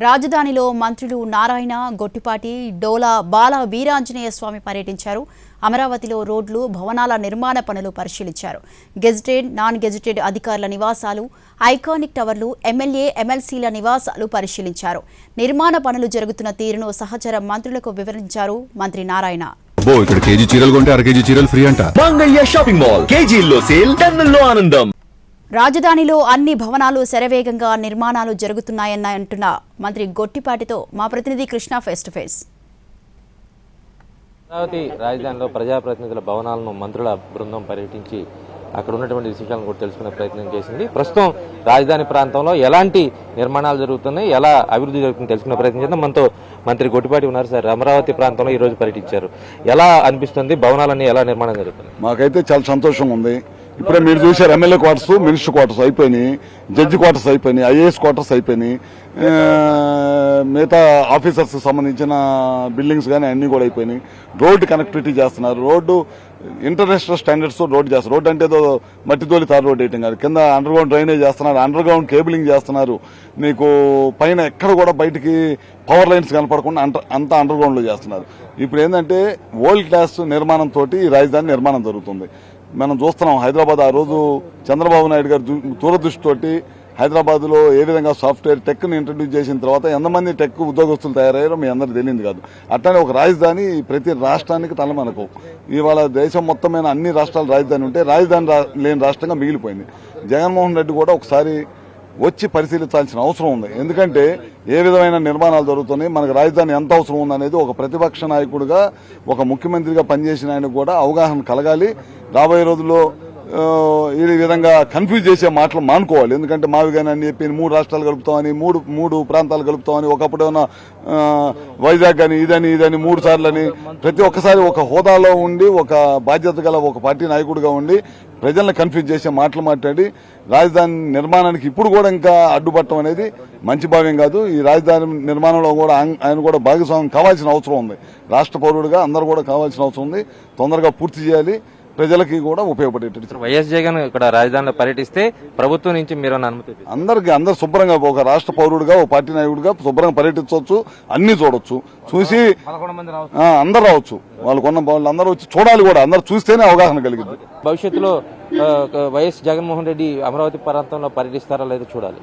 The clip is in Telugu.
రాజధానిలో మంత్రులు నారాయణ, గొట్టిపాటి, డోలా బాల వీరాంజనేయ స్వామి పర్యటించారు. అమరావతిలో రోడ్లు, భవనాల నిర్మాణ పనులు పరిశీలించారు. గెజిటెడ్, నాన్ గెజిటెడ్ అధికారుల నివాసాలు, ఐకానిక్ టవర్లు, ఎమ్మెల్యే, ఎమ్మెల్సీల నివాసాలు పరిశీలించారు. నిర్మాణ పనులు జరుగుతున్న తీరును సహచర మంత్రులకు వివరించారు మంత్రి నారాయణ. ఇక్కడ కేజీ చీరలు కొంటే అర కేజీ చీరలు ఫ్రీ అంట. మంగళ్య షాపింగ్ మాల్, కేజీల్లో సేల్, టన్నుల్లో ఆనందం. రాజధానిలో అన్ని భవనాలు శరవేగంగా నిర్మాణాలు జరుగుతున్నాయన్న మంత్రి గొట్టిపాటితో మా ప్రతినిధి Krishna face to face. Amaravati రాజధానిలో ప్రజాప్రతినిధుల భవనాలను మంత్రుల బృందం పర్యటించి అక్కడ ఉన్నటువంటి విషయాలను కూడా తెలుసుకునే ప్రయత్నం చేసింది. ప్రస్తుతం రాజధాని ప్రాంతంలో ఎలాంటి నిర్మాణాలు జరుగుతున్నాయి, ఎలా అభివృద్ధి జరుగుతుంది తెలుసుకునే ప్రయత్నం చేద్దాం. మనతో మంత్రి గొట్టిపాటి ఉన్నారు. సార్, అమరావతి ప్రాంతంలో ఈ రోజు పర్యటించారు, ఎలా అనిపిస్తుంది? భవనాలన్నీ ఎలా నిర్మాణం జరుగుతుంది? మాకైతే చాలా సంతోషంగా ఉంది. ఇప్పుడే మీరు చూశారు, ఎమ్మెల్యే క్వార్టర్స్, మినిస్టర్ క్వార్టర్స్ అయిపోయినాయి, జడ్జి క్వార్టర్స్ అయిపోయినాయి, ఐఏఎస్ క్వార్టర్స్ అయిపోయినాయి, మిగతా ఆఫీసర్స్ సంబంధించిన బిల్డింగ్స్ కానీ అన్ని కూడా అయిపోయినాయి. రోడ్డు కనెక్టివిటీ చేస్తున్నారు. రోడ్డు ఇంటర్నేషనల్ స్టాండర్డ్స్ రోడ్డు చేస్తారు. రోడ్డు అంటే ఏదో మట్టితోలి తారు రోడ్డు వేయటం కాదు. కింద అండర్ గ్రౌండ్ డ్రైనేజ్ చేస్తున్నారు, అండర్ గ్రౌండ్ కేబులింగ్ చేస్తున్నారు. మీకు పైన ఎక్కడ కూడా బయటికి పవర్ లైన్స్ కనపడకుండా అంతా అండర్ గ్రౌండ్ లో చేస్తున్నారు. ఇప్పుడు ఏంటంటే వరల్డ్ క్లాస్ నిర్మాణంతో ఈ రాజధాని నిర్మాణం జరుగుతుంది. మనం చూస్తున్నాం హైదరాబాద్, ఆ రోజు చంద్రబాబు నాయుడు గారు దూరదృష్టితోటి హైదరాబాద్ లో ఏ విధంగా సాఫ్ట్వేర్ టెక్ ని ఇంట్రడ్యూస్ చేసిన తర్వాత ఎంతమంది టెక్ ఉద్యోగస్తులు తయారయ్యారో మీ అందరికి తెలియదు కాదు. అట్లానే ఒక రాజధాని ప్రతి రాష్ట్రానికి తలమనకు. ఇవాళ దేశం మొత్తం మీద అన్ని రాష్ట్రాల రాజధాని ఉంటే రాజధాని లేని రాష్ట్రంగా మిగిలిపోయింది. జగన్మోహన్ రెడ్డి కూడా ఒకసారి వచ్చి పరిశీలించాల్సిన అవసరం ఉంది. ఎందుకంటే ఏ విధమైన నిర్మాణాలు జరుగుతున్నాయి, మనకు రాజధాని ఎంత అవసరం ఉందనేది ఒక ప్రతిపక్ష నాయకుడిగా, ఒక ముఖ్యమంత్రిగా పనిచేసిన ఆయనకు కూడా అవగాహన కలగాలి. రాబోయే రోజుల్లో ఈ విధంగా కన్ఫ్యూజ్ చేసే మాటలు మానుకోవాలి. ఎందుకంటే మావిగాని అని చెప్పి 3 రాష్ట్రాలు కలుపుతామని, మూడు ప్రాంతాలు కలుపుతామని, ఒకప్పుడు ఏమన్నా వైజాగ్ కానీ ఇదని 3 సార్లని, ప్రతి ఒక్కసారి ఒక హోదాలో ఉండి, ఒక బాధ్యత గల ఒక పార్టీ నాయకుడిగా ఉండి ప్రజలను కన్ఫ్యూజ్ చేసే మాటలు మాట్లాడి రాజధాని నిర్మాణానికి ఇప్పుడు కూడా ఇంకా అడ్డుపట్టడం అనేది మంచి భావ్యం కాదు. ఈ రాజధాని నిర్మాణంలో కూడా ఆయన కూడా భాగస్వామ్యం కావాల్సిన అవసరం ఉంది. రాష్ట్ర పౌరుడిగా అందరూ కూడా కావాల్సిన అవసరం ఉంది. తొందరగా పూర్తి చేయాలి, ప్రజలకి కూడా ఉపయోగపడేటట్టు. వైఎస్ జగన్ ఇక్కడ రాజధానిలో పర్యటిస్తే ప్రభుత్వం నుంచి మీరు అనుమతి? అందరు శుభ్రంగా ఒక రాష్ట్ర పౌరుడిగా, ఒక పార్టీ నాయకుడిగా శుభ్రంగా పర్యటించవచ్చు, అన్ని చూడొచ్చు. చూసి అందరు రావచ్చు, వాళ్ళకున్న అందరూ వచ్చి చూడాలి కూడా. అందరు చూస్తేనే అవగాహన కలిగింది. భవిష్యత్తులో వైఎస్ జగన్మోహన్ రెడ్డి అమరావతి ప్రాంతంలో పర్యటిస్తారా లేదో చూడాలి.